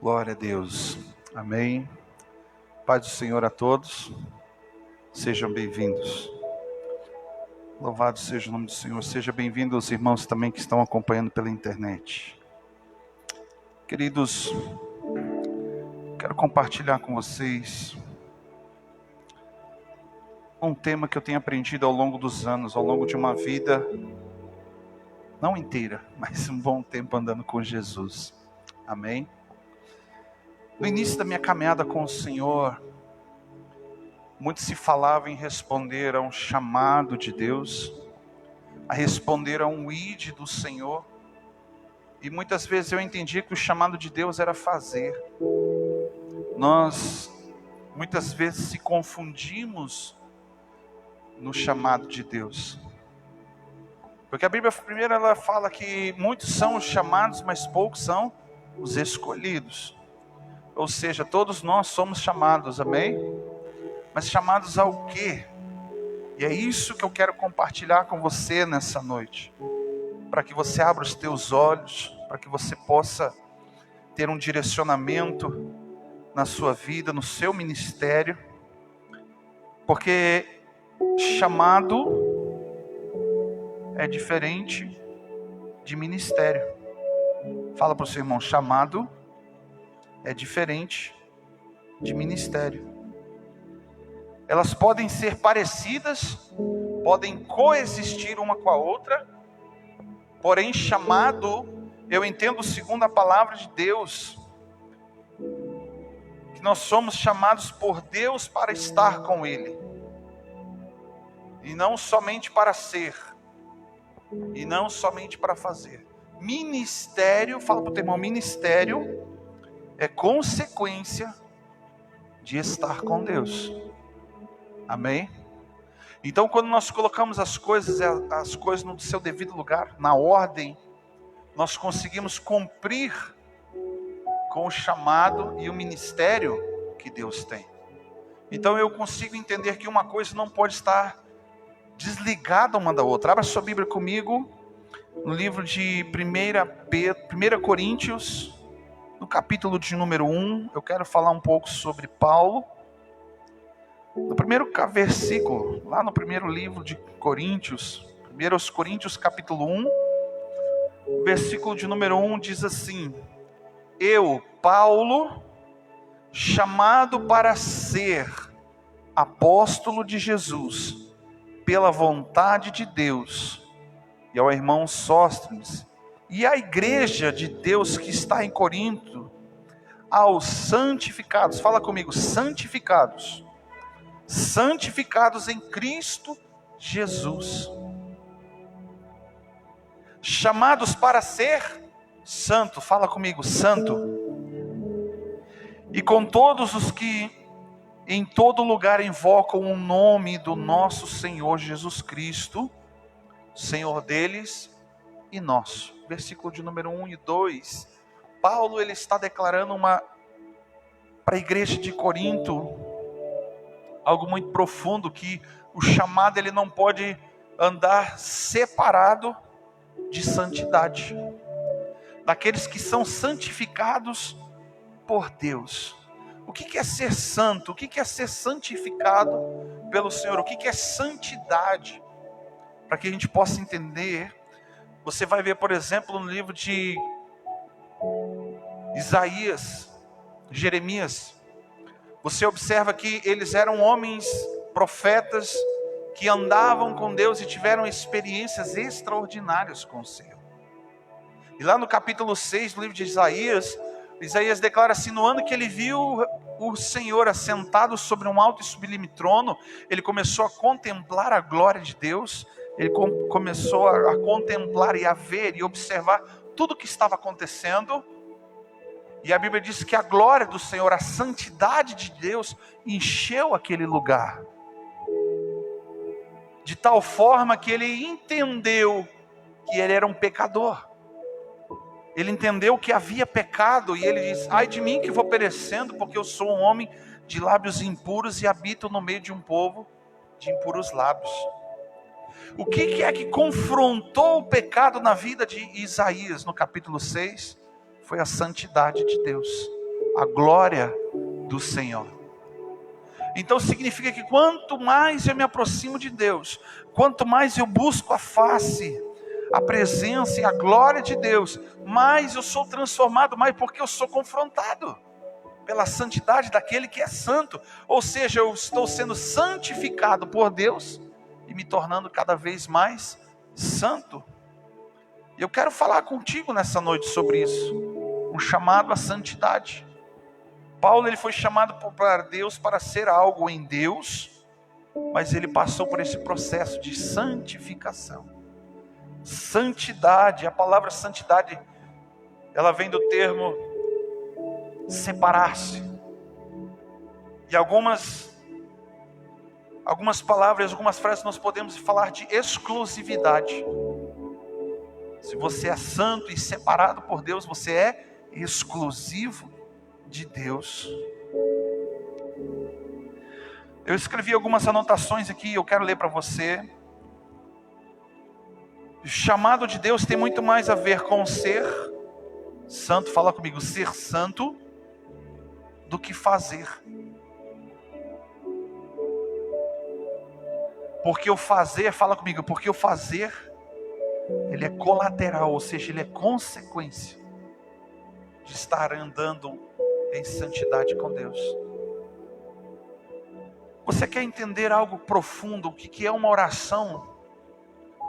Glória a Deus. Amém. Paz do Senhor a todos. Sejam bem-vindos. Louvado seja o nome do Senhor. Sejam bem-vindos os irmãos também que estão acompanhando pela internet. Queridos, quero compartilhar com vocês um tema que eu tenho aprendido ao longo dos anos, ao longo de uma vida, não inteira, mas um bom tempo andando com Jesus. Amém. No início da minha caminhada com o Senhor, muito se falava em responder a um chamado de Deus, a responder a um ide do Senhor. E muitas vezes eu entendi que o chamado de Deus era fazer. Nós muitas vezes se confundimos no chamado de Deus. Porque a Bíblia primeiro ela fala que muitos são os chamados, mas poucos são os escolhidos. Ou seja, todos nós somos chamados, amém? Mas chamados ao quê? E é isso que eu quero compartilhar com você nessa noite. Para que você abra os teus olhos, para que você possa ter um direcionamento na sua vida, no seu ministério. Porque chamado é diferente de ministério. Fala para o seu irmão, chamado é diferente de ministério. Elas podem ser parecidas, podem coexistir uma com a outra, porém chamado, eu entendo segundo a palavra de Deus, que nós somos chamados por Deus para estar com Ele, e não somente para ser, e não somente para fazer. Ministério, fala para o teu irmão, ministério é consequência de estar com Deus. Amém? Então quando nós colocamos as coisas no seu devido lugar, na ordem, nós conseguimos cumprir com o chamado e o ministério que Deus tem. Então eu consigo entender que uma coisa não pode estar desligada uma da outra. Abra sua Bíblia comigo no livro de 1 Coríntios, no capítulo de número 1, eu quero falar um pouco sobre Paulo. No primeiro versículo, lá no primeiro livro de Coríntios, 1 Coríntios capítulo 1, versículo de número 1 diz assim: Eu, Paulo, chamado para ser apóstolo de Jesus, pela vontade de Deus, e ao irmão Sóstenes, e à igreja de Deus que está em Corinto, aos santificados, fala comigo, santificados em Cristo Jesus, chamados para ser santo, fala comigo, santo, e com todos os que em todo lugar invocam o nome do nosso Senhor Jesus Cristo, Senhor deles e nosso. Versículo de número 1 e 2, Paulo ele está declarando para a igreja de Corinto algo muito profundo, que o chamado ele não pode andar separado de santidade, daqueles que são santificados por Deus. O que é ser santo? O que é ser santificado pelo Senhor? O que é santidade? Para que a gente possa entender, você vai ver, por exemplo, no livro de Isaías, Jeremias, você observa que eles eram homens, profetas, que andavam com Deus e tiveram experiências extraordinárias com o Senhor. E lá no capítulo 6 do livro de Isaías, Isaías declara assim: no ano que ele viu o Senhor assentado sobre um alto e sublime trono, ele começou a contemplar a glória de Deus, ele começou a contemplar e a ver e observar tudo o que estava acontecendo. E a Bíblia diz que a glória do Senhor, a santidade de Deus, encheu aquele lugar. De tal forma que ele entendeu que ele era um pecador. Ele entendeu que havia pecado e ele diz: ai de mim que vou perecendo, porque eu sou um homem de lábios impuros e habito no meio de um povo de impuros lábios. O que é que confrontou o pecado na vida de Isaías no capítulo 6? Foi a santidade de Deus. a glória do Senhor. Então significa que quanto mais eu me aproximo de Deus, quanto mais eu busco a face, a presença e a glória de Deus, mais eu sou transformado, mais porque eu sou confrontado pela santidade daquele que é santo. Ou seja, eu estou sendo santificado por Deus e me tornando cada vez mais santo. Eu quero falar contigo nessa noite sobre isso, um chamado à santidade. Paulo, ele foi chamado por Deus para ser algo em Deus, mas ele passou por esse processo de santificação. Santidade, a palavra santidade, ela vem do termo separar-se. E algumas palavras, algumas frases nós podemos falar de exclusividade. Se você é santo e separado por Deus, você é exclusivo de Deus. Eu escrevi algumas anotações aqui, eu quero ler para você. O chamado de Deus tem muito mais a ver com ser santo, fala comigo, ser santo, do que fazer. Porque o fazer, fala comigo, porque o fazer, ele é colateral, ou seja, ele é consequência de estar andando em santidade com Deus. Você quer entender algo profundo, o que é uma oração?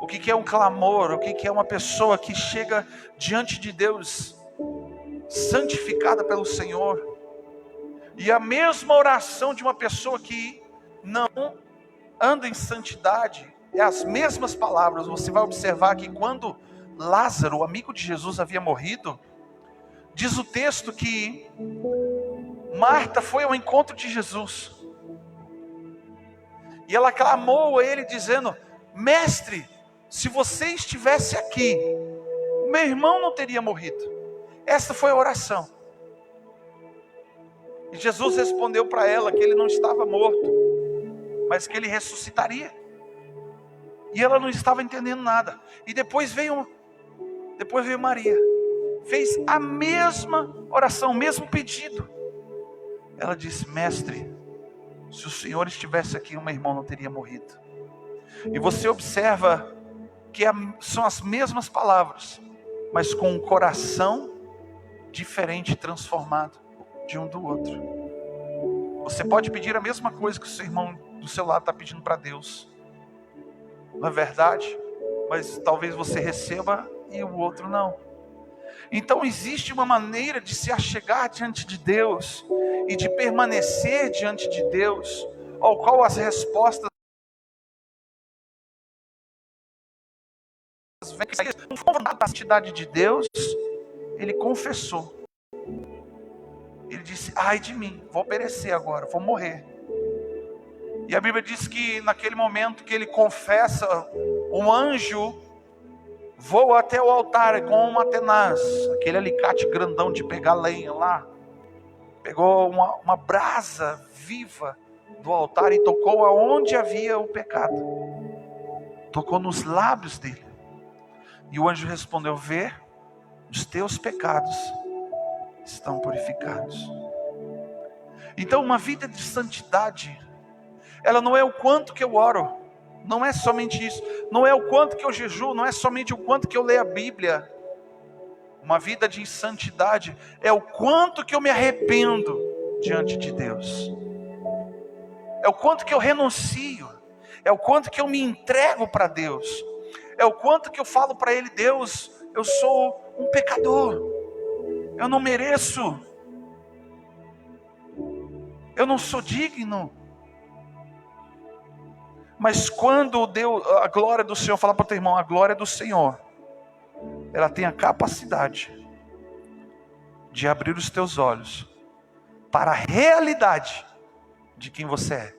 O que é um clamor? O que é uma pessoa que chega diante de Deus, santificada pelo Senhor? E a mesma oração de uma pessoa que não anda em santidade, é as mesmas palavras. Você vai observar que quando Lázaro, o amigo de Jesus, havia morrido, diz o texto que Marta foi ao encontro de Jesus. E ela clamou a ele dizendo: Mestre, se você estivesse aqui, meu irmão não teria morrido. Essa foi a oração. E Jesus respondeu para ela que ele não estava morto, mas que ele ressuscitaria. E ela não estava entendendo nada. E depois veio Maria, fez a mesma oração, o mesmo pedido. Ela disse: Mestre, se o Senhor estivesse aqui, o meu irmão não teria morrido. E você observa que são as mesmas palavras, mas com um coração diferente, transformado de um do outro. Você pode pedir a mesma coisa que o seu irmão do seu lado está pedindo para Deus, não é verdade? Mas talvez você receba e o outro não. Então existe uma maneira de se achegar diante de Deus e de permanecer diante de Deus, ao qual as respostas vêm. A santidade de Deus, ele confessou. Ele disse: ai de mim, vou perecer agora, vou morrer. E a Bíblia diz que naquele momento que ele confessa, um anjo voa até o altar com uma tenaz, aquele alicate grandão de pegar lenha lá. Pegou uma brasa viva do altar e tocou aonde havia o pecado. Tocou nos lábios dele. E o anjo respondeu: vê, os teus pecados estão purificados. Então uma vida de santidade, ela não é o quanto que eu oro, não é somente isso, não é o quanto que eu jejuo, não é somente o quanto que eu leio a Bíblia. Uma vida de santidade é o quanto que eu me arrependo diante de Deus, é o quanto que eu renuncio, é o quanto que eu me entrego para Deus, é o quanto que eu falo para Ele: Deus, eu sou um pecador, eu não mereço, eu não sou digno. Mas quando a glória do Senhor, fala para o teu irmão, a glória do Senhor, ela tem a capacidade de abrir os teus olhos para a realidade de quem você é.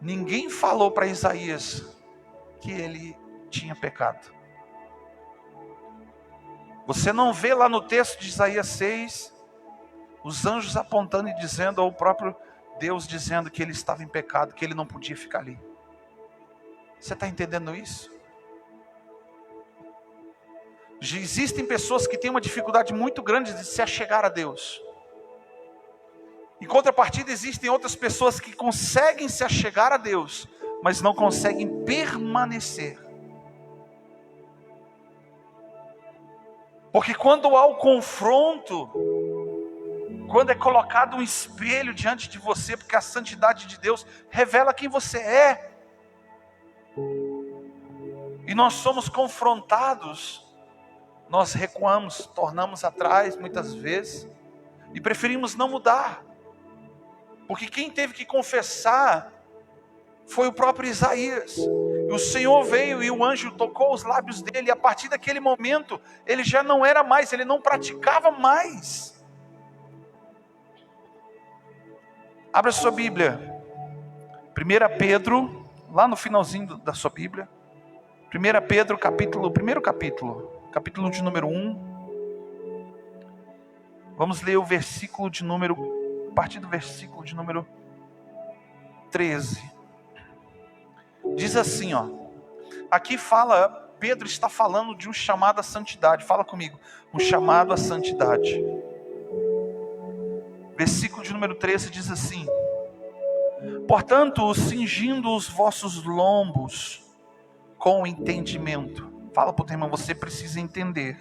Ninguém falou para Isaías que ele tinha pecado. Você não vê lá no texto de Isaías 6, os anjos apontando e dizendo, ou o próprio Deus dizendo que ele estava em pecado, que ele não podia ficar ali. Você está entendendo isso? Existem pessoas que têm uma dificuldade muito grande de se achegar a Deus. Em contrapartida, existem outras pessoas que conseguem se achegar a Deus, mas não conseguem permanecer. Porque quando há o confronto, quando é colocado um espelho diante de você, porque a santidade de Deus revela quem você é, e nós somos confrontados, nós recuamos, tornamos atrás muitas vezes, e preferimos não mudar, porque quem teve que confessar foi o próprio Isaías. E o Senhor veio e o anjo tocou os lábios dele, e a partir daquele momento, ele já não era mais, ele não praticava mais. Abra sua Bíblia, 1 Pedro, lá no finalzinho da sua Bíblia, 1 Pedro, primeiro capítulo de número 1, vamos ler o versículo de número, a partir do versículo de número 13, diz assim, aqui fala, Pedro está falando de um chamado à santidade, fala comigo, um chamado à santidade. Versículo de número 13 diz assim: portanto, cingindo os vossos lombos com entendimento. Fala para o teu irmão, você precisa entender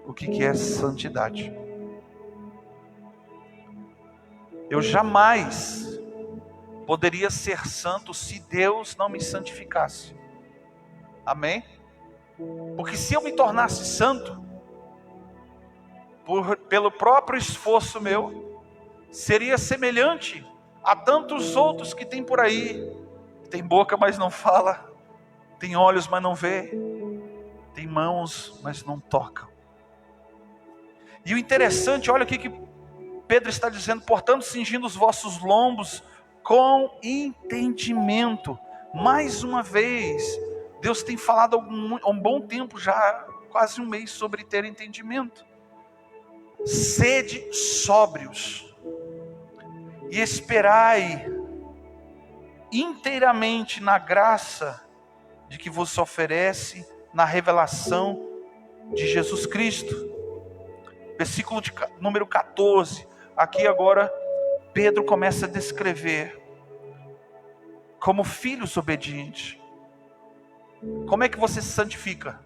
o que é santidade. Eu jamais poderia ser santo se Deus não me santificasse. Amém? Porque se eu me tornasse santo, pelo próprio esforço meu, seria semelhante a tantos outros que tem por aí. Tem boca, mas não fala. Tem olhos, mas não vê. Tem mãos, mas não tocam. E o interessante, olha o que Pedro está dizendo: portanto, cingindo os vossos lombos com entendimento. Mais uma vez, Deus tem falado há um bom tempo já, quase um mês, sobre ter entendimento. Sede sóbrios e esperai inteiramente na graça de que vos oferece na revelação de Jesus Cristo. Versículo de número 14. Aqui agora Pedro começa a descrever como filhos obedientes. Como é que você se santifica?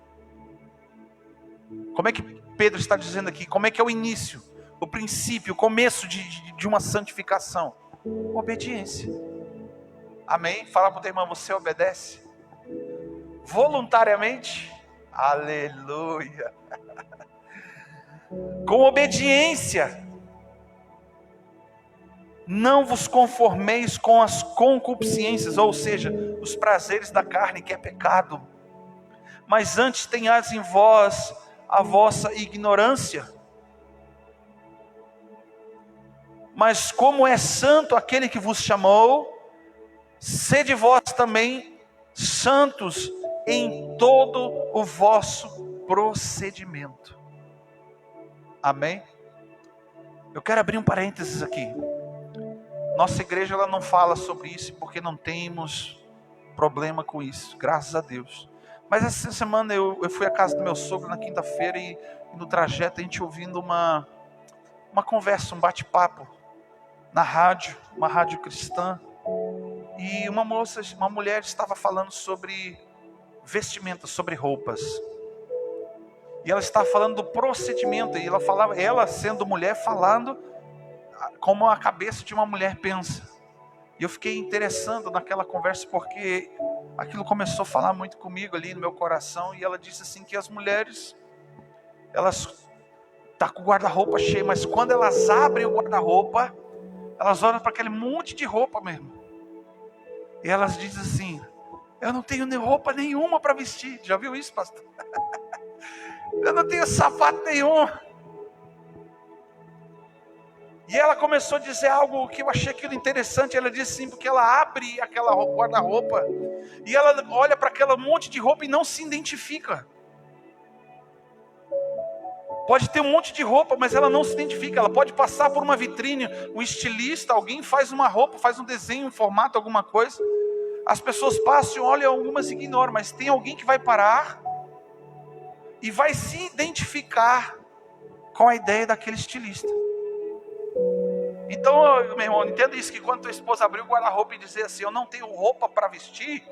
Como é que Pedro está dizendo aqui? Como é que é o início, o princípio, o começo de uma santificação? Obediência. Amém? Fala para o teu irmão, você obedece? Voluntariamente? Aleluia! Com obediência. Não vos conformeis com as concupiscências, ou seja, os prazeres da carne, que é pecado, mas antes tenhais em vós a vossa ignorância. Mas como é santo aquele que vos chamou, sede vós também santos em todo o vosso procedimento. Amém? Eu quero abrir um parênteses aqui. Nossa igreja ela não fala sobre isso porque não temos problema com isso, graças a Deus. Mas essa semana eu fui à casa do meu sogro na quinta-feira e no trajeto a gente ouvindo uma conversa, um bate-papo na rádio, uma rádio cristã. E uma mulher estava falando sobre vestimenta, sobre roupas. E ela estava falando do procedimento, e ela sendo mulher, falando como a cabeça de uma mulher pensa. E eu fiquei interessado naquela conversa, porque aquilo começou a falar muito comigo ali no meu coração. E ela disse assim, que as mulheres, elas estão com o guarda-roupa cheio, mas quando elas abrem o guarda-roupa, elas olham para aquele monte de roupa mesmo. E elas dizem assim, eu não tenho nem roupa nenhuma para vestir. Já viu isso, pastor? Eu não tenho sapato nenhum. E ela começou a dizer algo que eu achei aquilo interessante. Ela disse assim, porque ela abre aquela guarda-roupa e ela olha para aquele monte de roupa e não se identifica. Pode ter um monte de roupa, mas ela não se identifica. Ela pode passar por uma vitrine, um estilista, alguém faz uma roupa, faz um desenho, um formato, alguma coisa. As pessoas passam, olham, algumas ignoram, mas tem alguém que vai parar e vai se identificar com a ideia daquele estilista. Então, meu irmão, entenda isso, que quando tua esposa abrir o guarda-roupa e dizer assim, eu não tenho roupa para vestir,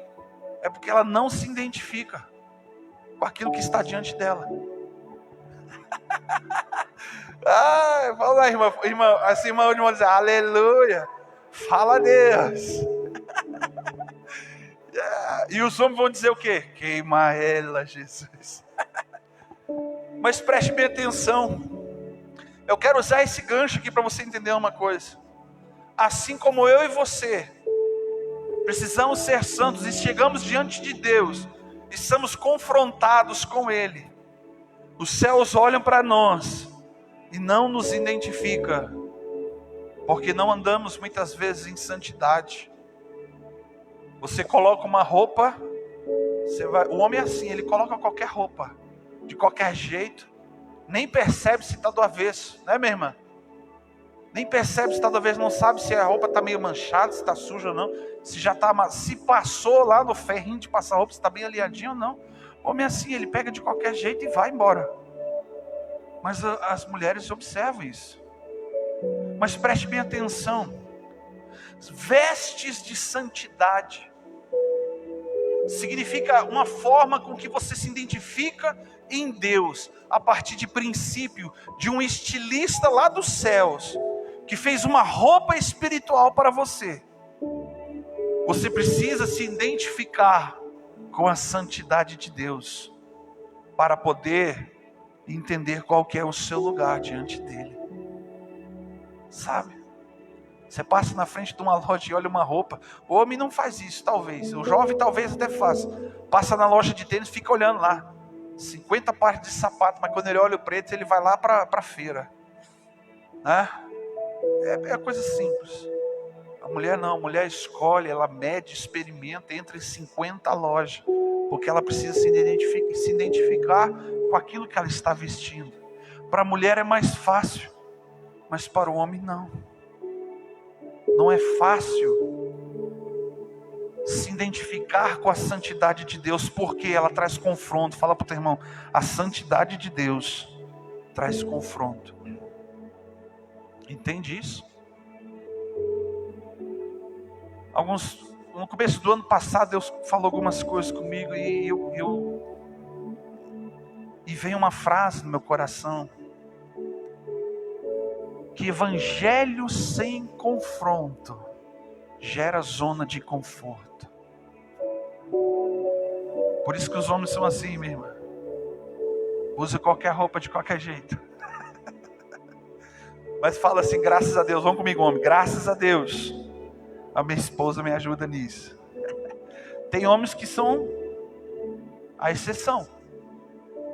é porque ela não se identifica com aquilo que está diante dela. Fala lá, irmã, assim, irmã, dizer, aleluia, fala a Deus. E os homens vão dizer o quê? Queima ela, Jesus. Mas preste bem atenção. Eu quero usar esse gancho aqui para você entender uma coisa. Assim como eu e você precisamos ser santos e chegamos diante de Deus e somos confrontados com Ele, os céus olham para nós e não nos identifica, porque não andamos muitas vezes em santidade. Você coloca uma roupa, o homem é assim, ele coloca qualquer roupa, de qualquer jeito, nem percebe se está do avesso, né, minha irmã? Nem percebe se está do avesso, não sabe se a roupa está meio manchada, se está suja ou não, se já está, se passou lá no ferrinho de passar roupa, se está bem alinhadinho ou não. O homem é assim, ele pega de qualquer jeito e vai embora. Mas as mulheres observam isso. Mas preste bem atenção. Vestes de santidade significa uma forma com que você se identifica em Deus, a partir de princípio de um estilista lá dos céus, que fez uma roupa espiritual para você. Você precisa se identificar com a santidade de Deus, para poder entender qual que é o seu lugar diante dele. Sabe? Você passa na frente de uma loja e olha uma roupa. O homem não faz isso, talvez. O jovem talvez até faça. Passa na loja de tênis e fica olhando lá. 50 pares de sapato, mas quando ele olha o preto, ele vai lá para a feira. Né? É coisa simples. A mulher não, a mulher escolhe, ela mede, experimenta, entra em 50 lojas. Porque ela precisa se identificar com aquilo que ela está vestindo. Para a mulher é mais fácil, mas para o homem não. Não é fácil se identificar com a santidade de Deus, porque ela traz confronto. Fala para o teu irmão, a santidade de Deus traz confronto. Entende isso? No começo do ano passado, Deus falou algumas coisas comigo e veio uma frase no meu coração, que evangelho sem confronto gera zona de conforto. Por isso que os homens são assim, minha irmã. Usa qualquer roupa de qualquer jeito. Mas fala assim, graças a Deus. Vamos comigo, homem. Graças a Deus, a minha esposa me ajuda nisso. Tem homens que são a exceção.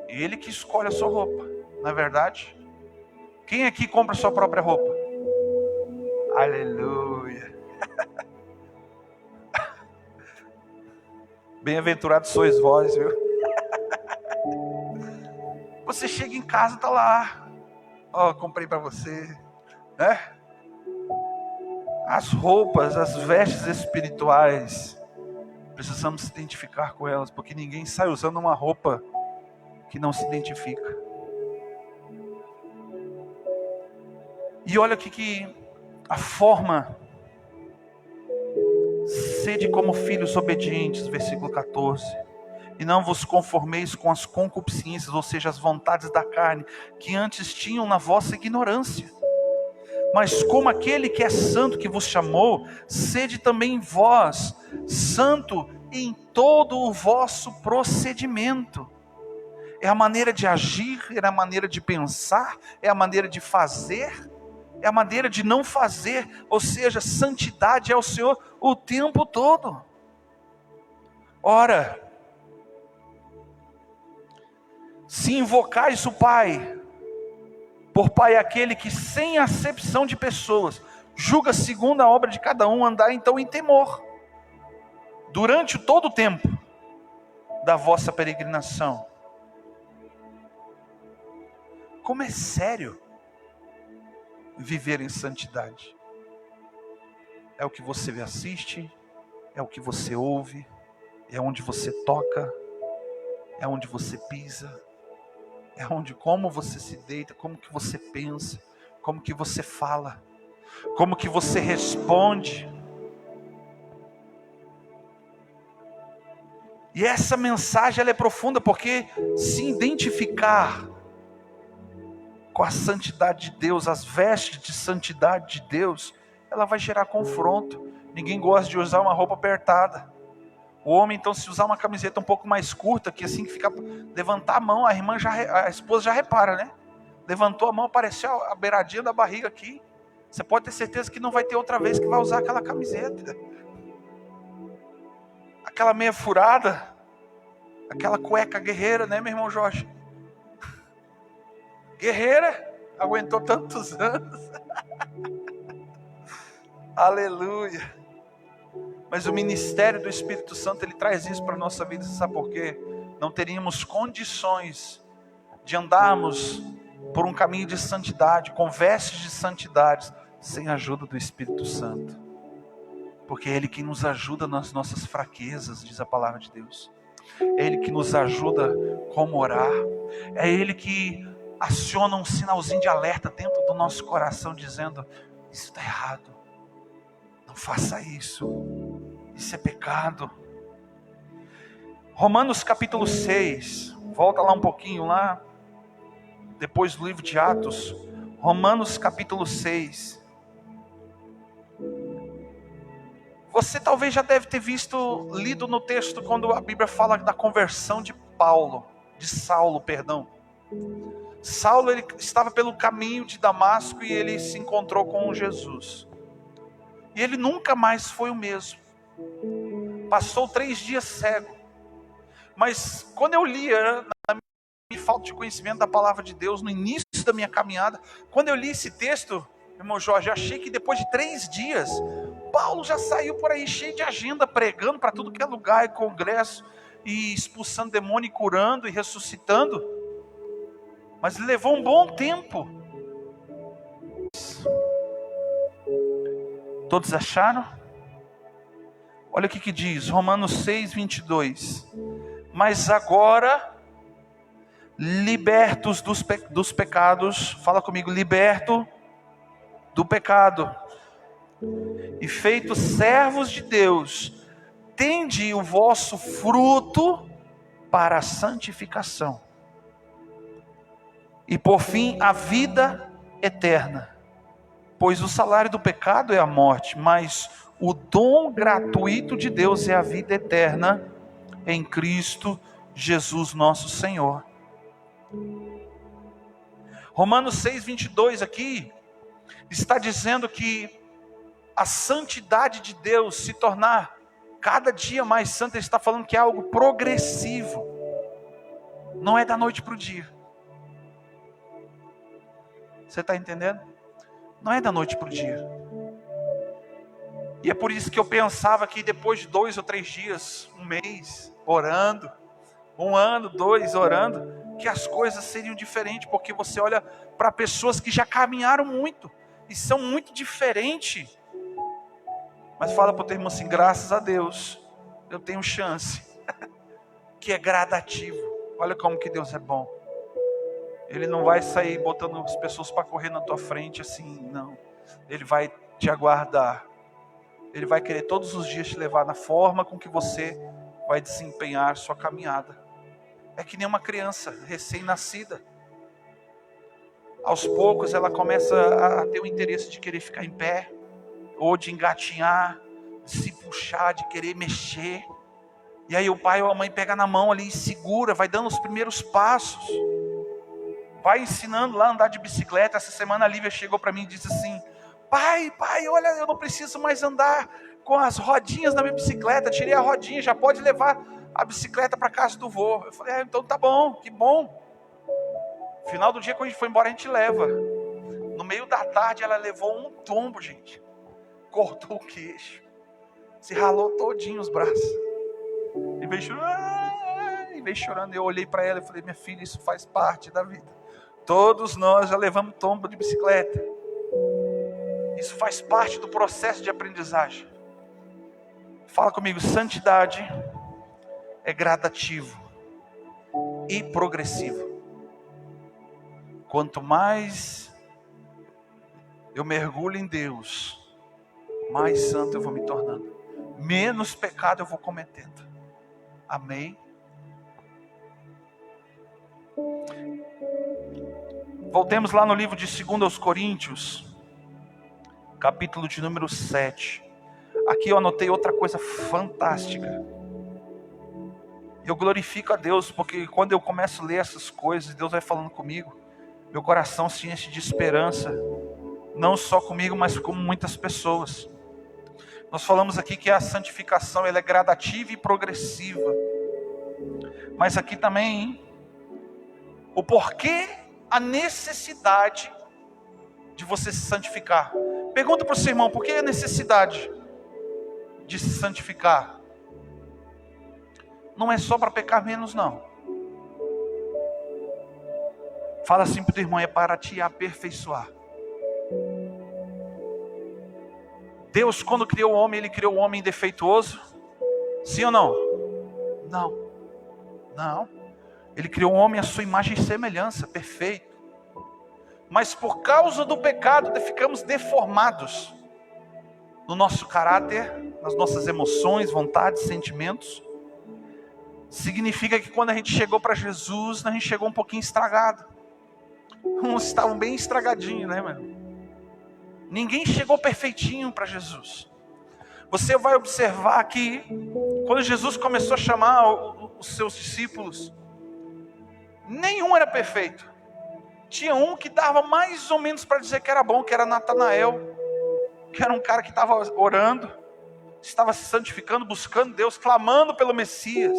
Ele que escolhe a sua roupa. Não é verdade? Quem aqui compra a sua própria roupa? Aleluia. Bem-aventurados sois vós, viu? Você chega em casa, tá lá. Ó, comprei para você, né? As roupas, as vestes espirituais, precisamos se identificar com elas, porque ninguém sai usando uma roupa que não se identifica. E olha aqui que a forma, sede como filhos obedientes, versículo 14. E não vos conformeis com as concupiscências, ou seja, as vontades da carne, que antes tinham na vossa ignorância. Mas como aquele que é santo que vos chamou, sede também vós, santo em todo o vosso procedimento. É a maneira de agir, é a maneira de pensar, é a maneira de fazer, é a maneira de não fazer. Ou seja, santidade é o Senhor o tempo todo. Ora, se invocais o Pai, por Pai é aquele que sem acepção de pessoas, julga segundo a obra de cada um, andar então em temor, durante todo o tempo da vossa peregrinação. Como é sério viver em santidade? É o que você assiste, é o que você ouve, é onde você toca, é onde você pisa. é onde como você se deita, como que você pensa, como que você fala, como que você responde. E essa mensagem ela é profunda, porque se identificar com a santidade de Deus, as vestes de santidade de Deus, ela vai gerar confronto. Ninguém gosta de usar uma roupa apertada. O homem, então, se usar uma camiseta um pouco mais curta, que assim que fica, levantar a mão, a esposa já repara, né? Levantou a mão, apareceu a beiradinha da barriga aqui. Você pode ter certeza que não vai ter outra vez que vai usar aquela camiseta. Aquela meia furada, aquela cueca guerreira, né, meu irmão Jorge? Guerreira, aguentou tantos anos. Aleluia. Mas o ministério do Espírito Santo, ele traz isso para a nossa vida, sabe por quê? Não teríamos condições de andarmos por um caminho de santidade, com vestes de santidade, sem a ajuda do Espírito Santo. Porque é Ele que nos ajuda nas nossas fraquezas, diz a palavra de Deus. É Ele que nos ajuda como orar. É Ele que aciona um sinalzinho de alerta dentro do nosso coração, dizendo: isso está errado, não faça isso, isso é pecado. Romanos capítulo 6, volta lá um pouquinho lá, depois do livro de Atos. Romanos capítulo 6. Você talvez já deve ter lido no texto, quando a Bíblia fala da conversão de Saulo. Saulo, ele estava pelo caminho de Damasco e ele se encontrou com Jesus. E ele nunca mais foi o mesmo. Passou 3 dias cego. Mas quando eu lia, na minha falta de conhecimento da palavra de Deus, no início da minha caminhada, quando eu li esse texto, irmão Jorge, achei que depois de 3 dias, Paulo já saiu por aí cheio de agenda, pregando para tudo que é lugar e congresso, e expulsando demônio, e curando e ressuscitando. Mas levou um bom tempo. Todos acharam? Olha o que diz, Romanos 6, 22. Mas agora, libertos dos pecados, fala comigo, liberto do pecado, e feitos servos de Deus, tende o vosso fruto para a santificação, e por fim a vida eterna. Pois o salário do pecado é a morte, mas o dom gratuito de Deus é a vida eterna em Cristo Jesus nosso Senhor. Romanos 6, 22 aqui está dizendo que a santidade de Deus se tornar cada dia mais santa. Ele está falando que é algo progressivo, não é da noite para o dia. Você está entendendo? Não é da noite para o dia. E é por isso que eu pensava que depois de 2 ou 3 dias, 1 mês, orando, 1 ano, 2 orando, que as coisas seriam diferentes, porque você olha para pessoas que já caminharam muito, e são muito diferentes. Mas fala para o teu irmão assim, graças a Deus, eu tenho chance, que é gradativo. Olha como que Deus é bom. Ele não vai sair botando as pessoas para correr na tua frente assim, não. Ele vai te aguardar. Ele vai querer todos os dias te levar na forma com que você vai desempenhar sua caminhada. É que nem uma criança recém-nascida. Aos poucos ela começa a ter o interesse de querer ficar em pé, ou de engatinhar, de se puxar, de querer mexer. E aí o pai ou a mãe pega na mão ali e segura, vai dando os primeiros passos. Vai ensinando lá a andar de bicicleta. Essa semana a Lívia chegou para mim e disse assim: pai, olha, eu não preciso mais andar com as rodinhas da minha bicicleta, tirei a rodinha, já pode levar a bicicleta para casa do vô. Eu falei, então tá bom, que bom. Final do dia, quando a gente foi embora, a gente leva. No meio da tarde ela levou um tombo, gente. Cortou o queixo, se ralou todinho os braços, e veio chorando. Eu olhei para ela e falei, minha filha, isso faz parte da vida. Todos nós já levamos tombo de bicicleta. Isso faz parte do processo de aprendizagem. Fala comigo, santidade é gradativo e progressivo. quanto mais eu mergulho em Deus, mais santo eu vou me tornando, menos pecado eu vou cometendo. Amém? Voltemos lá no livro de 2 Coríntios, capítulo de número 7. Aqui eu anotei outra coisa fantástica. Eu glorifico a Deus, porque quando eu começo a ler essas coisas, Deus vai falando comigo, meu coração se enche de esperança, não só comigo, mas com muitas pessoas. Nós falamos aqui que a santificação ela é gradativa e progressiva. Mas aqui também, o porquê, a necessidade de você se santificar. Pergunta para o seu irmão, por que a necessidade de se santificar? Não é só para pecar menos, não. Fala assim para o teu irmão, é para te aperfeiçoar. Deus, quando criou o homem, Ele criou o homem defeituoso? Sim ou não? Não. Não. Ele criou o homem à sua imagem e semelhança, perfeito. Mas por causa do pecado, ficamos deformados no nosso caráter, nas nossas emoções, vontades, sentimentos. Significa que quando a gente chegou para Jesus, a gente chegou um pouquinho estragado. Uns estavam bem estragadinhos, né, mano? Ninguém chegou perfeitinho para Jesus. Você vai observar que quando Jesus começou a chamar os seus discípulos, nenhum era perfeito. Tinha um que dava mais ou menos para dizer que era bom, que era Natanael, que era um cara que estava orando, estava se santificando, buscando Deus, clamando pelo Messias.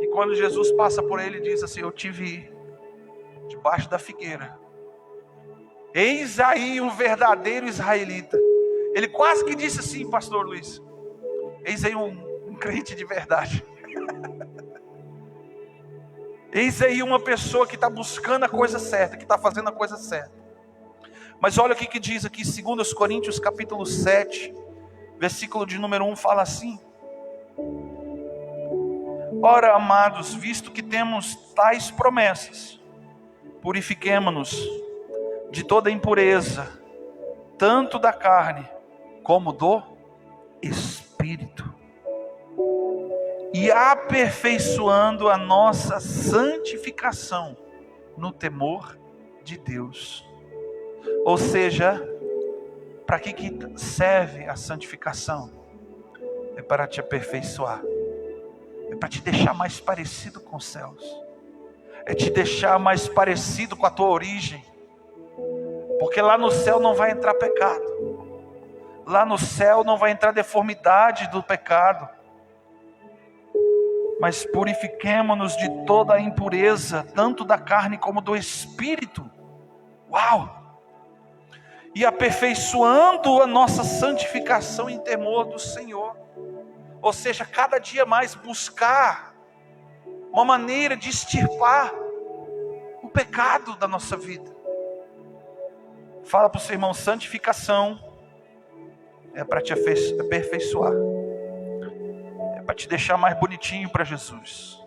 E quando Jesus passa por ele, diz assim: eu te vi debaixo da figueira. Eis aí um verdadeiro israelita. Ele quase que disse assim, pastor Luiz: eis aí um crente de verdade. Eis aí uma pessoa que está buscando a coisa certa, que está fazendo a coisa certa. Mas olha o que diz aqui, 2 Coríntios capítulo 7, versículo de número 1, fala assim: ora, amados, visto que temos tais promessas, purifiquemo-nos de toda impureza, tanto da carne como do espírito, e aperfeiçoando a nossa santificação no temor de Deus. Ou seja, para que serve a santificação? É para te aperfeiçoar, é para te deixar mais parecido com os céus, é te deixar mais parecido com a tua origem, porque lá no céu não vai entrar pecado, lá no céu não vai entrar deformidade do pecado. Mas purifiquemo-nos de toda a impureza, tanto da carne como do espírito. Uau! E aperfeiçoando a nossa santificação em temor do Senhor. Ou seja, cada dia mais buscar uma maneira de extirpar o pecado da nossa vida. Fala para o seu irmão, santificação é para te aperfeiçoar. Para te deixar mais bonitinho para Jesus.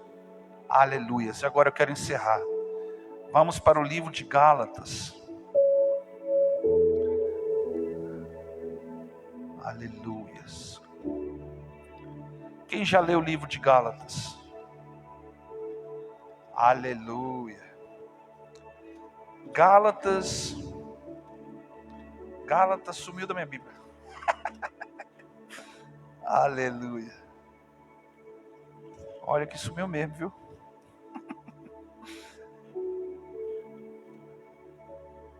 Aleluia. E agora eu quero encerrar. Vamos para o livro de Gálatas. Aleluia. Quem já leu o livro de Gálatas? Aleluia. Gálatas sumiu da minha Bíblia. Aleluia. Olha que sumiu mesmo, viu?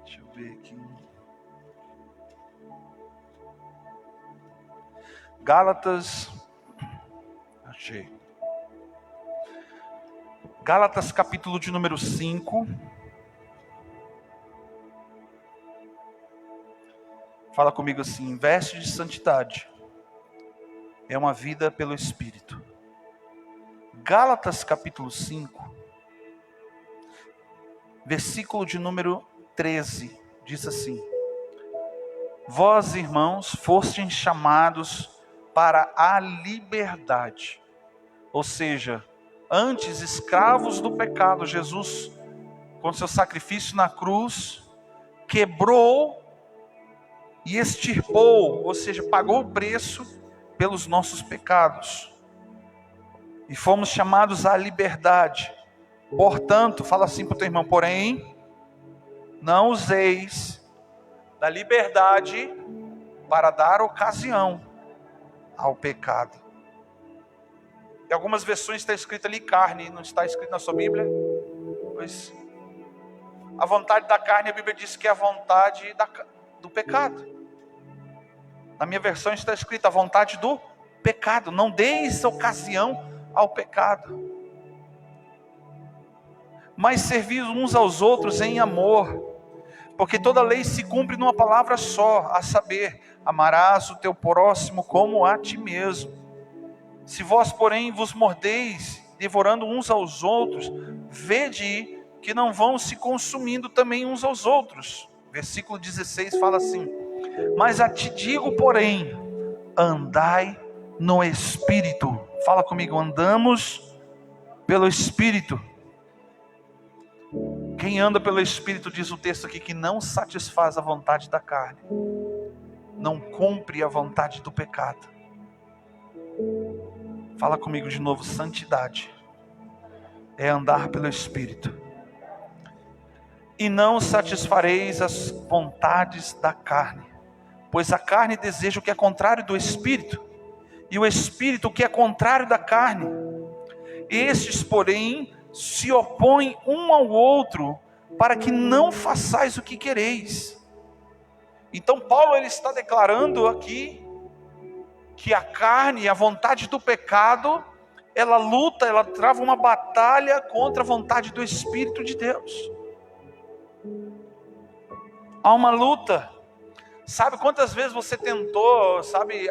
Deixa eu ver aqui. Gálatas. Achei. Gálatas capítulo de número 5. Fala comigo assim: veste de santidade é uma vida pelo Espírito. Gálatas capítulo 5, versículo de número 13, diz assim: vós, irmãos, fostes chamados para a liberdade. Ou seja, antes escravos do pecado, Jesus com seu sacrifício na cruz, quebrou e extirpou, ou seja, pagou o preço pelos nossos pecados. E fomos chamados à liberdade. Portanto, fala assim para o teu irmão, porém, não useis da liberdade para dar ocasião ao pecado. Em algumas versões está escrito ali carne, não está escrito na sua Bíblia? Pois a vontade da carne, a Bíblia diz que é a vontade do pecado. Na minha versão está escrito a vontade do pecado. Não deis ocasião ao pecado, mas servi uns aos outros em amor, porque toda lei se cumpre numa palavra só, a saber, amarás o teu próximo como a ti mesmo. Se vós, porém, vos mordeis, devorando uns aos outros, vede que não vão se consumindo também uns aos outros. Versículo 16 fala assim: mas a ti digo, porém, andai no Espírito. Fala comigo, andamos pelo Espírito. Quem anda pelo Espírito, diz o texto aqui, que não satisfaz a vontade da carne, não cumpre a vontade do pecado. Fala comigo de novo, santidade é andar pelo Espírito. E não satisfareis as vontades da carne, pois a carne deseja o que é contrário do Espírito, e o Espírito o que é contrário da carne. Estes, porém, se opõem um ao outro, para que não façais o que quereis. Então Paulo ele está declarando aqui que a carne, a vontade do pecado, ela luta, ela trava uma batalha contra a vontade do Espírito de Deus. Há uma luta. Sabe quantas vezes você tentou,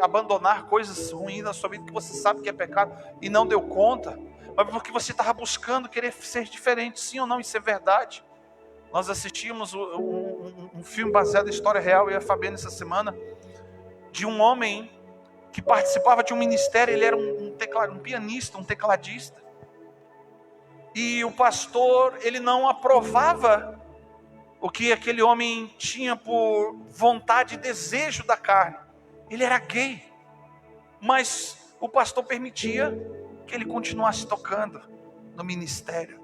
abandonar coisas ruins na sua vida que você sabe que é pecado e não deu conta? Mas porque você estava buscando querer ser diferente, sim ou não, isso é verdade. Nós assistimos um filme baseado em história real, eu e a Fabiana essa semana, de um homem que participava de um ministério. Ele era um pianista, um tecladista. E o pastor, ele não aprovava o que aquele homem tinha por vontade e desejo da carne. Ele era gay, mas o pastor permitia que ele continuasse tocando no ministério.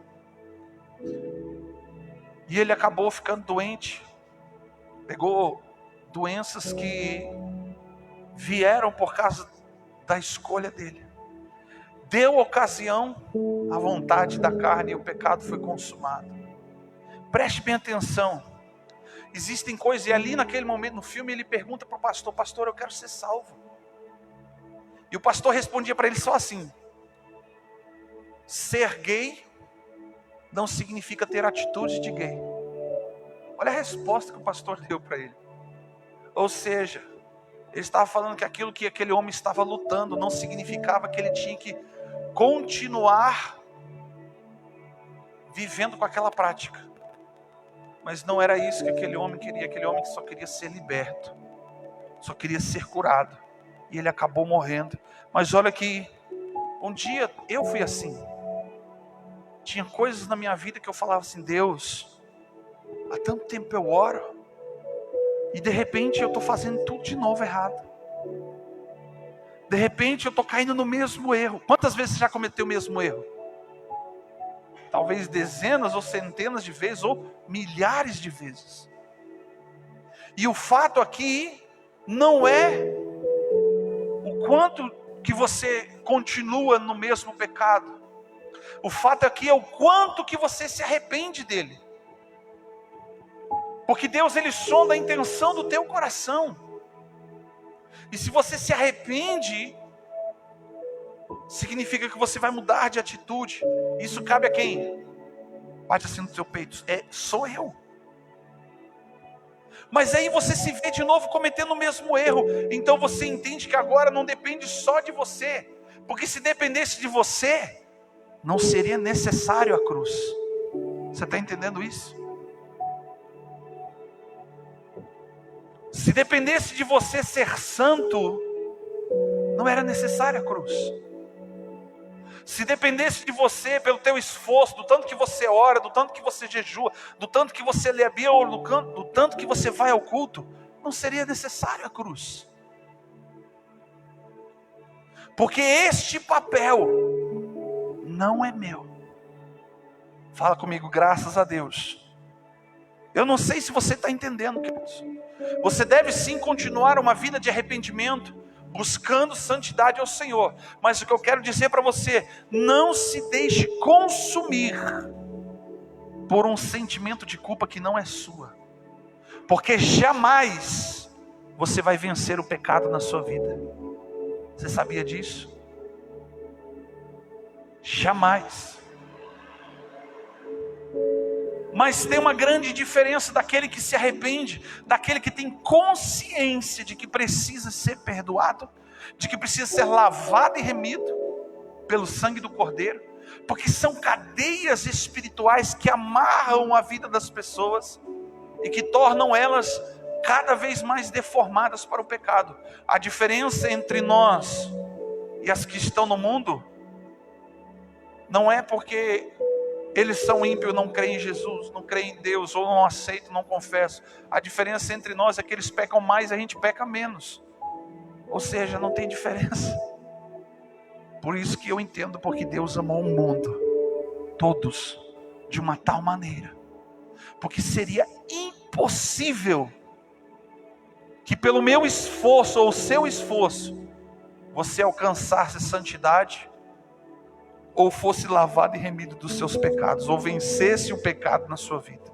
E ele acabou ficando doente, pegou doenças que vieram por causa da escolha dele. Deu ocasião à vontade da carne e o pecado foi consumado. Preste bem atenção. Existem coisas, e ali naquele momento no filme ele pergunta para o pastor: pastor, eu quero ser salvo. E o pastor respondia para ele só assim: ser gay não significa ter atitude de gay. Olha a resposta que o pastor deu para ele. Ou seja, ele estava falando que aquilo que aquele homem estava lutando não significava que ele tinha que continuar vivendo com aquela prática. Mas não era isso que aquele homem queria. Aquele homem só queria ser liberto, só queria ser curado. E ele acabou morrendo. Mas olha que um dia eu fui assim. Tinha coisas na minha vida que eu falava assim: Deus, há tanto tempo eu oro, e de repente eu estou fazendo tudo de novo errado. De repente eu estou caindo no mesmo erro. Quantas vezes você já cometeu o mesmo erro? Talvez dezenas ou centenas de vezes, ou milhares de vezes. E o fato aqui não é o quanto que você continua no mesmo pecado. O fato aqui é o quanto que você se arrepende dele. Porque Deus, ele sonda a intenção do teu coração. E se você se arrepende, significa que você vai mudar de atitude. Isso cabe a quem? Bate assim no teu peito: sou eu. Mas aí você se vê de novo cometendo o mesmo erro. Então você entende que agora não depende só de você. Porque se dependesse de você, não seria necessário a cruz. Você está entendendo isso? Se dependesse de você ser santo, não era necessária a cruz. Se dependesse de você, pelo teu esforço, do tanto que você ora, do tanto que você jejua, do tanto que você lê a Bíblia, ou do tanto que você vai ao culto, não seria necessário a cruz. Porque este papel não é meu. Fala comigo, graças a Deus. Eu não sei se você está entendendo, queridos. Você deve sim continuar uma vida de arrependimento, buscando santidade ao Senhor. Mas o que eu quero dizer para você, não se deixe consumir por um sentimento de culpa que não é sua. Porque jamais você vai vencer o pecado na sua vida. Você sabia disso? Jamais. Mas tem uma grande diferença daquele que se arrepende, daquele que tem consciência de que precisa ser perdoado, de que precisa ser lavado e remido pelo sangue do Cordeiro, porque são cadeias espirituais que amarram a vida das pessoas e que tornam elas cada vez mais deformadas para o pecado. A diferença entre nós e as que estão no mundo não é porque eles são ímpios, não creem em Jesus, não creem em Deus, ou não aceitam, não confessam. A diferença entre nós é que eles pecam mais e a gente peca menos. Ou seja, não tem diferença. Por isso que eu entendo porque Deus amou o mundo, todos, de uma tal maneira. Porque seria impossível que pelo meu esforço ou seu esforço, você alcançasse santidade, ou fosse lavado e remido dos seus pecados, ou vencesse o pecado na sua vida.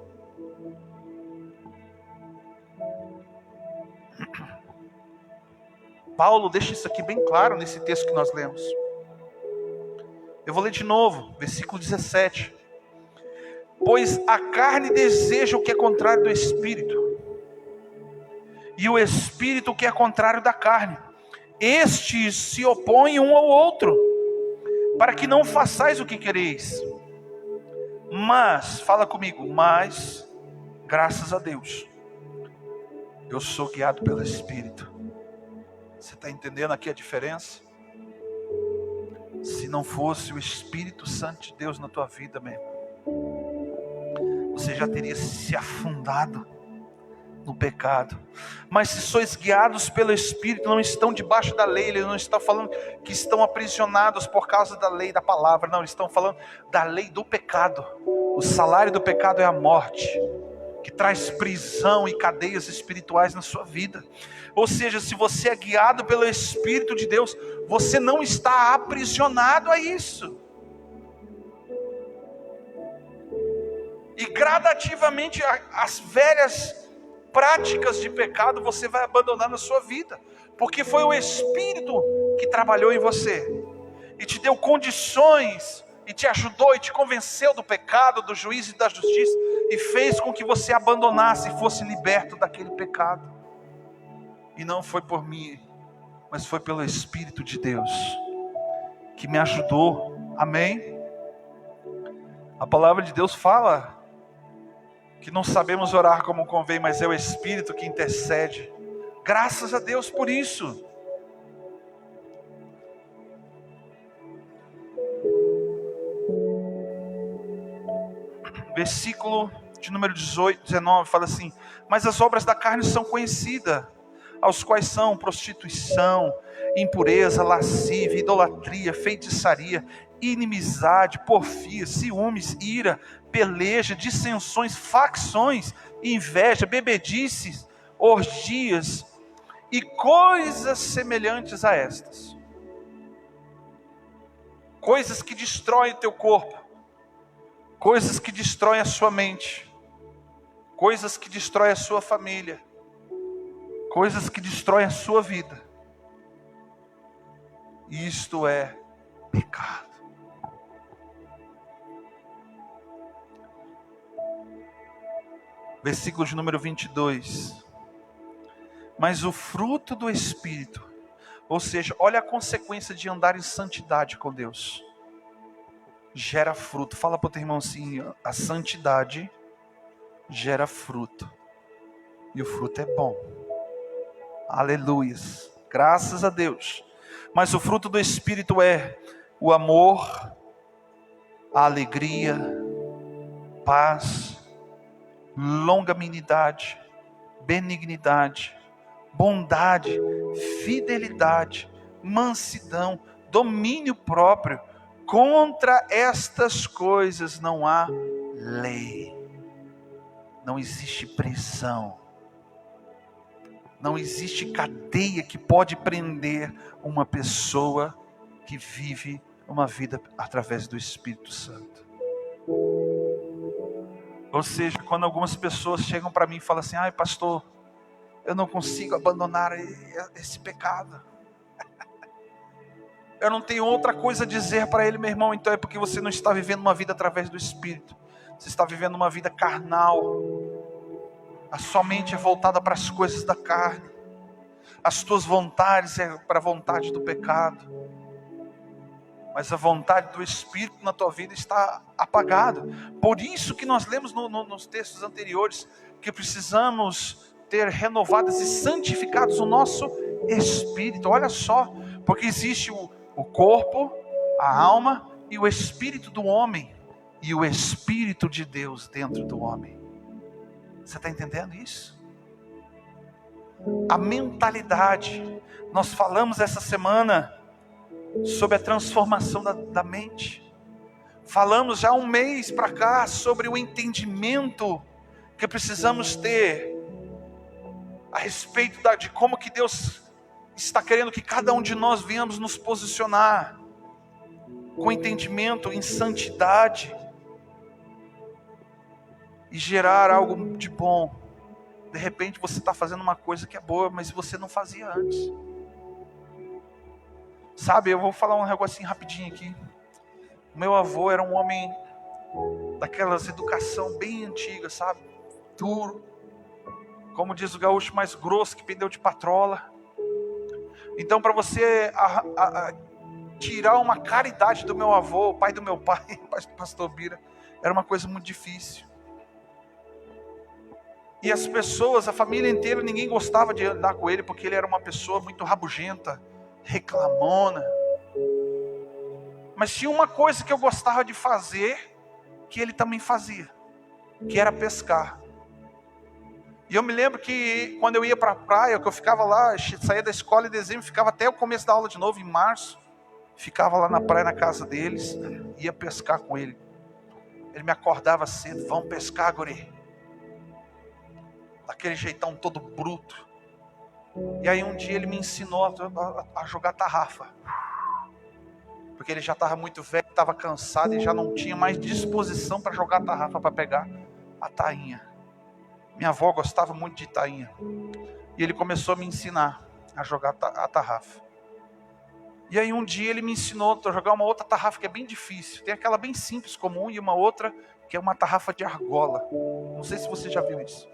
Paulo deixa isso aqui bem claro nesse texto que nós lemos. Eu vou ler de novo, versículo 17. Pois a carne deseja o que é contrário do Espírito, e o Espírito o que é contrário da carne. Estes se opõem um ao outro, para que não façais o que quereis. Mas, fala comigo, mas, graças a Deus, eu sou guiado pelo Espírito. Você está entendendo aqui a diferença? Se não fosse o Espírito Santo de Deus na tua vida mesmo, você já teria se afundado no pecado. Mas se sois guiados pelo Espírito, não estão debaixo da lei. Ele não está falando que estão aprisionados por causa da lei da palavra. Não, eles estão falando da lei do pecado. O salário do pecado é a morte, que traz prisão e cadeias espirituais na sua vida. Ou seja, se você é guiado pelo Espírito de Deus, você não está aprisionado a isso. E gradativamente as velhas práticas de pecado você vai abandonar na sua vida, porque foi o Espírito que trabalhou em você e te deu condições, e te ajudou e te convenceu do pecado, do juízo e da justiça, e fez com que você abandonasse e fosse liberto daquele pecado. E não foi por mim, mas foi pelo Espírito de Deus que me ajudou. Amém? A palavra de Deus fala que não sabemos orar como convém, mas é o Espírito que intercede. Graças a Deus por isso. Versículo de número 18, 19, fala assim: mas as obras da carne são conhecidas, aos quais são prostituição, impureza, lascívia, idolatria, feitiçaria, inimizade, porfia, ciúmes, ira, peleja, dissensões, facções, inveja, bebedices, orgias e coisas semelhantes a estas. Coisas que destroem o teu corpo, coisas que destroem a sua mente, coisas que destroem a sua família, coisas que destroem a sua vida. Isto é pecado. Versículo de número 22. Mas o fruto do Espírito, ou seja, olha a consequência de andar em santidade com Deus, gera fruto. Fala para o teu irmão assim: a santidade gera fruto, e o fruto é bom. Aleluias, graças a Deus. Mas o fruto do Espírito é o amor, a alegria, paz, longanimidade, benignidade, bondade, fidelidade, mansidão, domínio próprio. Contra estas coisas não há lei. Não existe prisão. Não existe cadeia que pode prender uma pessoa que vive uma vida através do Espírito Santo. Ou seja, quando algumas pessoas chegam para mim e falam assim: ai pastor, eu não consigo abandonar esse pecado. Eu não tenho outra coisa a dizer para ele, meu irmão. Então é porque você não está vivendo uma vida através do Espírito. Você está vivendo uma vida carnal. A sua mente é voltada para as coisas da carne. As tuas vontades é para a vontade do pecado. Mas a vontade do Espírito na tua vida está apagada. Por isso que nós lemos nos textos anteriores que precisamos ter renovados e santificados o nosso espírito. Olha só, porque existe o corpo, a alma e o espírito do homem. E o Espírito de Deus dentro do homem. Você está entendendo isso? A mentalidade. Nós falamos essa semana sobre a transformação da mente. Falamos já há um mês para cá sobre o entendimento que precisamos ter a respeito de como que Deus está querendo que cada um de nós venhamos nos posicionar com entendimento em santidade e gerar algo de bom. De repente você está fazendo uma coisa que é boa, mas você não fazia antes. Sabe, eu vou falar um negocinho rapidinho aqui. O meu avô era um homem daquelas educação bem antiga, sabe? Duro. Como diz o gaúcho, mais grosso que pneu de patrola. Então, para você tirar uma caridade do meu avô, o pai do meu pai, pastor Bira, era uma coisa muito difícil. E as pessoas, a família inteira, ninguém gostava de andar com ele, porque ele era uma pessoa muito rabugenta, reclamona. Mas tinha uma coisa que eu gostava de fazer, que ele também fazia, que era pescar. E eu me lembro que quando eu ia para a praia, que eu ficava lá, saía da escola em dezembro, ficava até o começo da aula de novo, em março, ficava lá na praia, na casa deles, ia pescar com ele. Ele me acordava cedo: vamos pescar, guri. Daquele jeitão todo bruto. E aí um dia ele me ensinou a jogar tarrafa. Porque ele já estava muito velho, estava cansado e já não tinha mais disposição para jogar tarrafa, para pegar a tainha. Minha avó gostava muito de tainha. E ele começou a me ensinar a jogar a tarrafa. E aí um dia ele me ensinou a jogar uma outra tarrafa que é bem difícil. Tem aquela bem simples, comum, e uma outra que é uma tarrafa de argola. Não sei se você já viu isso.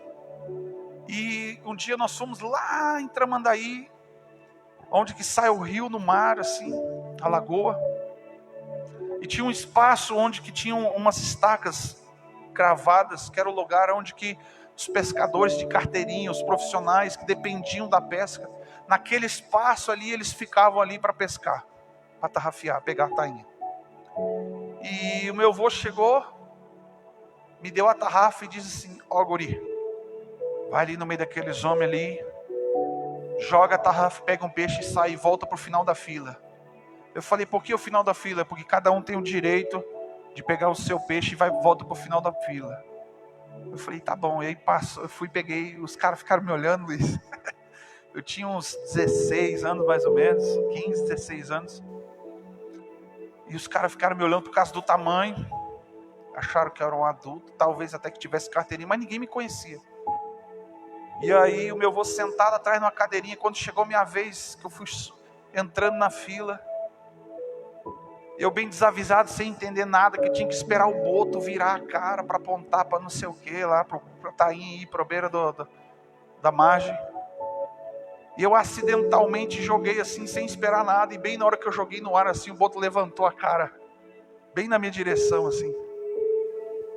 E um dia nós fomos lá em Tramandaí, onde que sai o rio no mar, assim, a lagoa. E tinha um espaço onde que tinham umas estacas cravadas, que era o lugar onde que os pescadores de carteirinha, os profissionais que dependiam da pesca, naquele espaço ali, eles ficavam ali para pescar, para tarrafiar, pegar a tainha. E o meu avô chegou, me deu a tarrafa e disse assim: ó guri, vai ali no meio daqueles homens ali, joga a tarrafa, pega um peixe e sai e volta para o final da fila. Eu falei: por que o final da fila? Porque cada um tem o direito de pegar o seu peixe e volta para o final da fila. Eu falei: tá bom. E aí passou, eu fui, peguei, os caras ficaram me olhando, Luiz. Eu tinha uns 16 anos mais ou menos, 15, 16 anos. E os caras ficaram me olhando por causa do tamanho. Acharam que eu era um adulto, talvez até que tivesse carteirinha, mas ninguém me conhecia. E aí o meu avô sentado atrás numa cadeirinha, quando chegou minha vez, que eu fui entrando na fila, eu bem desavisado, sem entender nada, que tinha que esperar o boto virar a cara para apontar para não sei o que, lá para o tainha ir para a beira da margem. E eu acidentalmente joguei assim, sem esperar nada, e bem na hora que eu joguei no ar assim, o boto levantou a cara, bem na minha direção assim.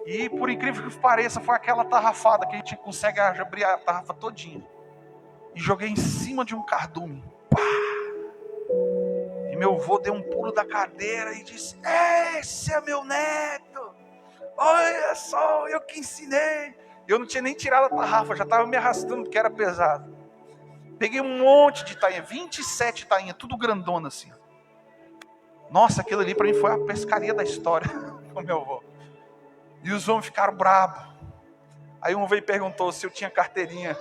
E por incrível que pareça, foi aquela tarrafada que a gente consegue abrir a tarrafa todinha. E joguei em cima de um cardume. Pá! meu avô deu um pulo da cadeira e disse: esse é meu neto, olha só, eu que ensinei. Eu não tinha nem tirado a tarrafa, já estava me arrastando porque era pesado. Peguei um monte de tainha, 27 tainhas, tudo grandona assim. Nossa, aquilo ali para mim foi a pescaria da história com meu avô. E os homens ficaram bravos. Aí um veio e perguntou se eu tinha carteirinha.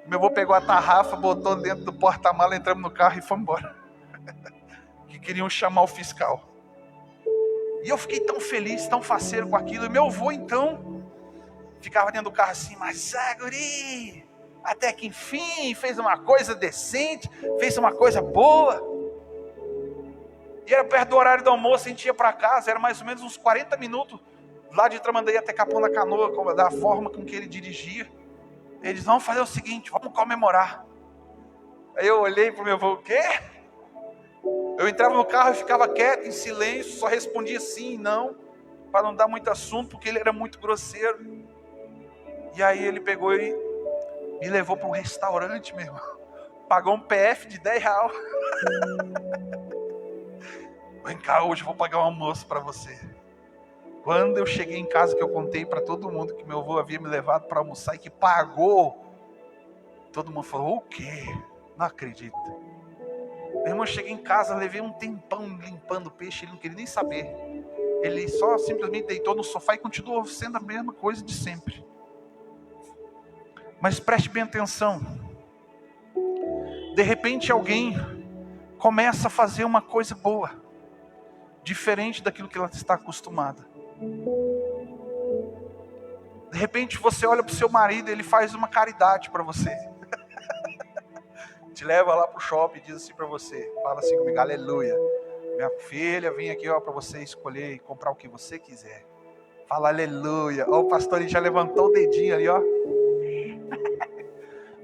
Meu avô pegou a tarrafa, botou dentro do porta-mala, entramos no carro e foi embora. Que queriam chamar o fiscal. E eu fiquei tão feliz, tão faceiro com aquilo. E meu avô então ficava dentro do carro assim: mas guri, até que enfim fez uma coisa decente, fez uma coisa boa. E era perto do horário do almoço, a gente ia para casa, era mais ou menos uns 40 minutos, lá de Tramandaí até Capão da Canoa, da forma com que ele dirigia. Eles: vamos fazer o seguinte, vamos comemorar. Aí eu olhei para o meu avô: o quê? Eu entrava no carro e ficava quieto, em silêncio, só respondia sim e não, para não dar muito assunto, porque ele era muito grosseiro. E aí ele pegou e me levou para um restaurante, meu irmão. Pagou um PF de R$10. Vem cá, hoje eu vou pagar um almoço para você. Quando eu cheguei em casa, que eu contei para todo mundo que meu avô havia me levado para almoçar e que pagou, todo mundo falou: o quê? Não acredito. Meu irmão, eu cheguei em casa, levei um tempão limpando o peixe, ele não queria nem saber. Ele só simplesmente deitou no sofá e continuou sendo a mesma coisa de sempre. Mas preste bem atenção. De repente alguém começa a fazer uma coisa boa, diferente daquilo que ela está acostumada. De repente você olha para o seu marido, ele faz uma caridade para você. Te leva lá para o shopping e diz assim para você, fala assim comigo: aleluia, minha filha, vim aqui para você escolher e comprar o que você quiser. Fala aleluia. Ó, o pastor já levantou o dedinho ali, ó.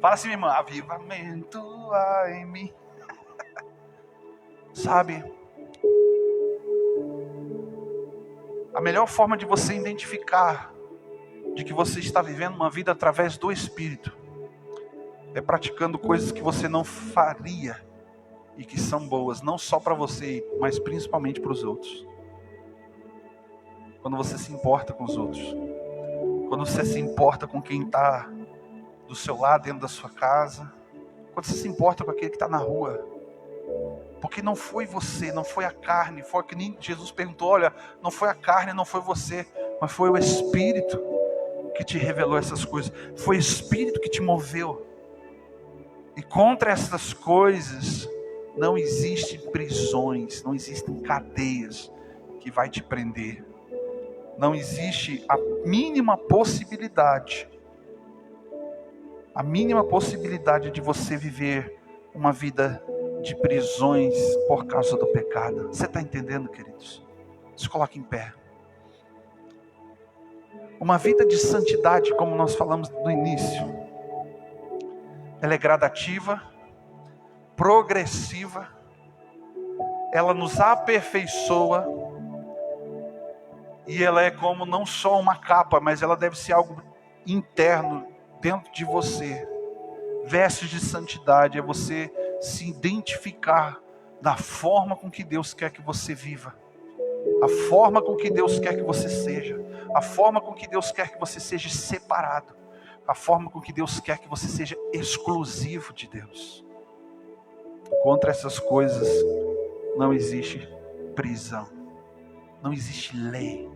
Fala assim, minha irmã: avivamento há em mim. Sabe, a melhor forma de você identificar de que você está vivendo uma vida através do Espírito é praticando coisas que você não faria e que são boas, não só para você, mas principalmente para os outros. Quando você se importa com os outros, quando você se importa com quem está do seu lado, dentro da sua casa, quando você se importa com aquele que está na rua. Porque não foi você, não foi a carne, foi que nem Jesus perguntou: olha, não foi a carne, não foi você, mas foi o Espírito que te revelou essas coisas, foi o Espírito que te moveu. E contra essas coisas não existem prisões, não existem cadeias que vai te prender. Não existe a mínima possibilidade de você viver uma vida de prisões por causa do pecado. Você está entendendo, queridos? Se coloque em pé. Uma vida de santidade, como nós falamos no início, ela é gradativa, progressiva, ela nos aperfeiçoa, e ela é como não só uma capa, mas ela deve ser algo interno dentro de você. Vestes de santidade é você se identificar da forma com que Deus quer que você viva, a forma com que Deus quer que você seja, a forma com que Deus quer que você seja separado, a forma com que Deus quer que você seja exclusivo de Deus. Contra essas coisas não existe prisão, não existe lei,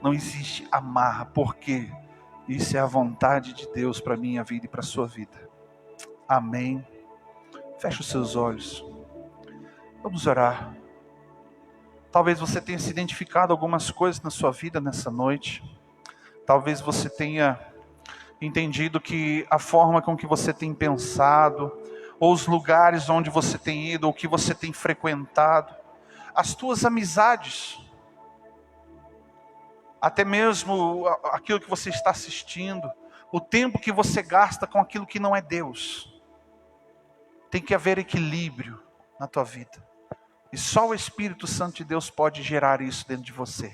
não existe amarra, porque isso é a vontade de Deus para a minha vida e para a sua vida. Amém. Feche os seus olhos. Vamos orar. Talvez você tenha se identificado algumas coisas na sua vida nessa noite. Talvez você tenha entendido que a forma com que você tem pensado, ou os lugares onde você tem ido, ou que você tem frequentado, as tuas amizades, até mesmo aquilo que você está assistindo, o tempo que você gasta com aquilo que não é Deus. Tem que haver equilíbrio na tua vida. E só o Espírito Santo de Deus pode gerar isso dentro de você.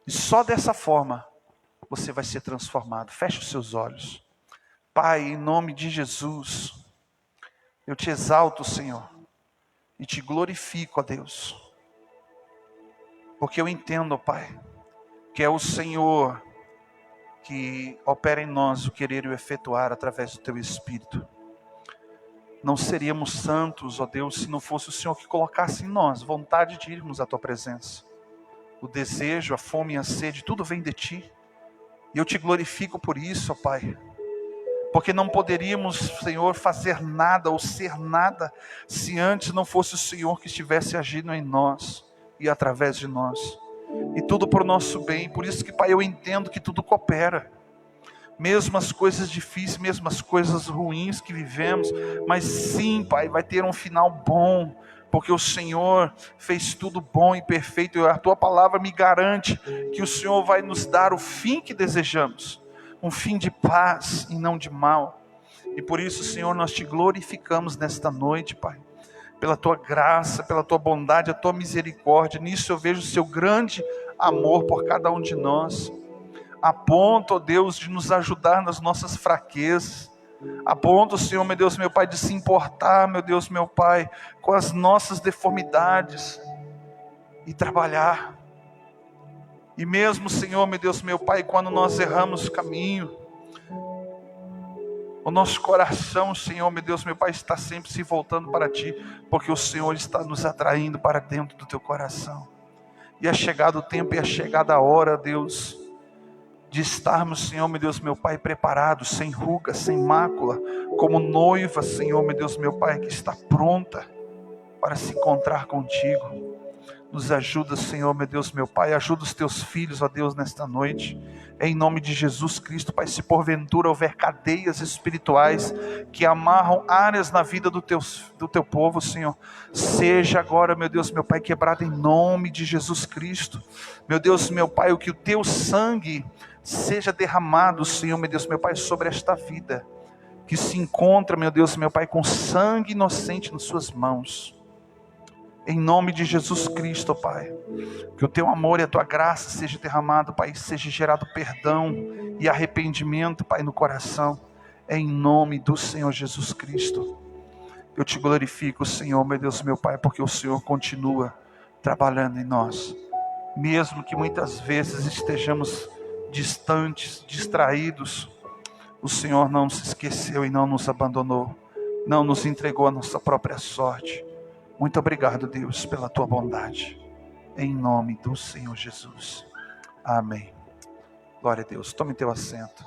E só dessa forma você vai ser transformado. Feche os seus olhos. Pai, em nome de Jesus, eu te exalto, Senhor, e te glorifico, ó Deus, porque eu entendo, ó Pai, que é o Senhor que opera em nós o querer e o efetuar através do Teu Espírito. Não seríamos santos, ó Deus, se não fosse o Senhor que colocasse em nós vontade de irmos à Tua presença. O desejo, a fome e a sede, tudo vem de Ti. E eu te glorifico por isso, ó Pai. Porque não poderíamos, Senhor, fazer nada ou ser nada se antes não fosse o Senhor que estivesse agindo em nós e através de nós. E tudo por nosso bem. Por isso que, Pai, eu entendo que tudo coopera. Mesmo as coisas difíceis, mesmo as coisas ruins que vivemos, mas sim, Pai, vai ter um final bom, porque o Senhor fez tudo bom e perfeito, e a Tua palavra me garante que o Senhor vai nos dar o fim que desejamos, um fim de paz e não de mal. E por isso, Senhor, nós te glorificamos nesta noite, Pai, pela Tua graça, pela Tua bondade, a Tua misericórdia. Nisso eu vejo o Seu grande amor por cada um de nós, a ponto, ó Deus, de nos ajudar nas nossas fraquezas, a ponto, Senhor, meu Deus, meu Pai, de se importar, meu Deus, meu Pai, com as nossas deformidades e trabalhar. E mesmo, Senhor, meu Deus, meu Pai, quando nós erramos o caminho, o nosso coração, Senhor, meu Deus, meu Pai, está sempre se voltando para Ti, porque o Senhor está nos atraindo para dentro do Teu coração. E é chegado o tempo e é chegada a hora, Deus, de estarmos, Senhor, meu Deus, meu Pai, preparados, sem ruga, sem mácula, como noiva, Senhor, meu Deus, meu Pai, que está pronta para se encontrar contigo. Nos ajuda, Senhor, meu Deus, meu Pai, ajuda os Teus filhos, ó Deus, nesta noite, em nome de Jesus Cristo, Pai. Se porventura houver cadeias espirituais que amarram áreas na vida do Teu povo, Senhor, seja agora, meu Deus, meu Pai, quebrado em nome de Jesus Cristo. Meu Deus, meu Pai, o que o Teu sangue seja derramado, Senhor, meu Deus, meu Pai, sobre esta vida que se encontra, meu Deus, meu Pai, com sangue inocente nas Suas mãos. Em nome de Jesus Cristo, Pai, que o Teu amor e a Tua graça seja derramado, Pai, seja gerado perdão e arrependimento, Pai, no coração, em nome do Senhor Jesus Cristo. Eu Te glorifico, Senhor, meu Deus, meu Pai, porque o Senhor continua trabalhando em nós, mesmo que muitas vezes estejamos distantes, distraídos, o Senhor não se esqueceu e não nos abandonou, não nos entregou a nossa própria sorte. Muito obrigado, Deus, pela Tua bondade. Em nome do Senhor Jesus. Amém. Glória a Deus. Tome teu assento.